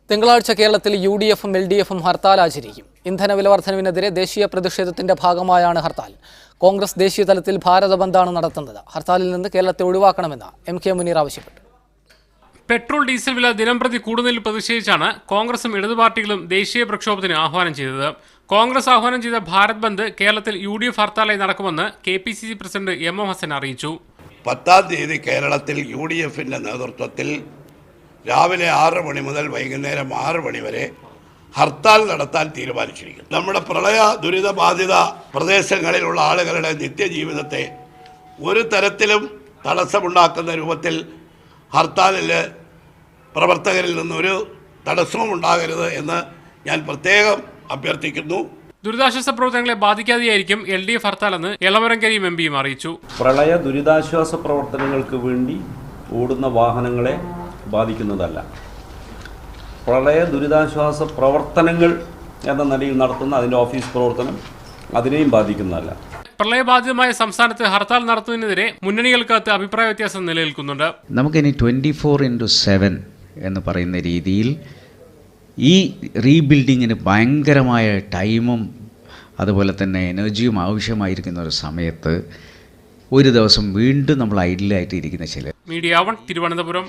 തിങ്കളാഴ്ച കേരളത്തിൽ UDF-ഉം LDF-ഉം ഹർത്താൽ ആചരിക്കും. ഇന്ധനവില വർധനവിനെതിരെ ദേശീയ പ്രതിഷേധത്തിന്റെ ഭാഗമായാണ് ഹർത്താൽ. കോൺഗ്രസ് ദേശീയ തലത്തിൽ ഭാരത ബന്ദാണ് നടത്തുന്നത്. ഹർത്താലിൽ നിന്ന് കേരളത്തെ ഒഴിവാക്കണമെന്ന് MK മുനീർ ആവശ്യപ്പെട്ടു. പെട്രോൾ ഡീസൽ വില ദിനംപ്രതി കൂടുന്നതിൽ പ്രതിഷേധിച്ചാണ് കോൺഗ്രസും ഇടതു പാർട്ടികളും ദേശീയ പ്രക്ഷോഭത്തിന് ആഹ്വാനം ചെയ്തത്. കോൺഗ്രസ് ആഹ്വാനം ചെയ്ത ഭാരത് ബന്ദ് കേരളത്തിൽ UDF ഹർത്താലായി നടക്കുമെന്ന് KPCC പ്രസിഡന്റ് M.O. ഹസൻ അറിയിച്ചു. 10-ാം തീയതി കേരളത്തിൽ UDF-ന്റെ നേതൃത്വത്തിൽ രാവിലെ 6 മണി മുതൽ വൈകുന്നേരം 6 മണി വരെ ഹർത്താൽ നടത്താൻ തീരുമാനിച്ചിരിക്കുന്നു. നമ്മുടെ പ്രളയ ദുരിതബാധിത പ്രദേശങ്ങളിലുള്ള ആളുകളുടെ നിത്യജീവിതത്തെ ഒരു തരത്തിലും തടസ്സമുണ്ടാക്കുന്ന രൂപത്തിൽ ഹർത്താലിൽ പ്രവർത്തകരിൽ നിന്നൊരു തടസ്സവും ഉണ്ടാകരുത് എന്ന് ഞാൻ പ്രത്യേകം അഭ്യർത്ഥിക്കുന്നു. ദുരിതാശ്വാസ പ്രവർത്തനങ്ങളെ ബാധിക്കാതെയായിരിക്കും LDF ഹർത്താലെന്ന് എളമരം കരീം MPയും അറിയിച്ചു. പ്രളയ ദുരിതാശ്വാസ പ്രവർത്തനങ്ങൾക്ക് വേണ്ടി ഓടുന്ന വാഹനങ്ങളെ ബാധിക്കുന്നതല്ല. പ്രളയ ദുരിതാശ്വാസ പ്രവർത്തനങ്ങൾ എന്ന നിലയിൽ നടത്തുന്ന അതിൻ്റെ ഓഫീസ് പ്രവർത്തനം അതിനെയും ബാധിക്കുന്നതല്ല. പ്രളയബാധിതമായ സംസ്ഥാനത്ത് ഹർത്താൽ നടത്തുന്നതിനെതിരെ മുന്നണികൾക്കകത്ത് അഭിപ്രായ വ്യത്യാസം നിലനിൽക്കുന്നുണ്ട്. നമുക്കിനി 24/7 എന്ന് പറയുന്ന രീതിയിൽ ഈ റീബിൽഡിങ്ങിന് ഭയങ്കരമായ ടൈമും അതുപോലെ തന്നെ എനർജിയും ആവശ്യമായിരിക്കുന്ന ഒരു സമയത്ത് ഒരു ദിവസം വീണ്ടും നമ്മൾ ഐഡിയലായിട്ട് ഇരിക്കുന്ന ചില മീഡിയ 1 തിരുവനന്തപുരം.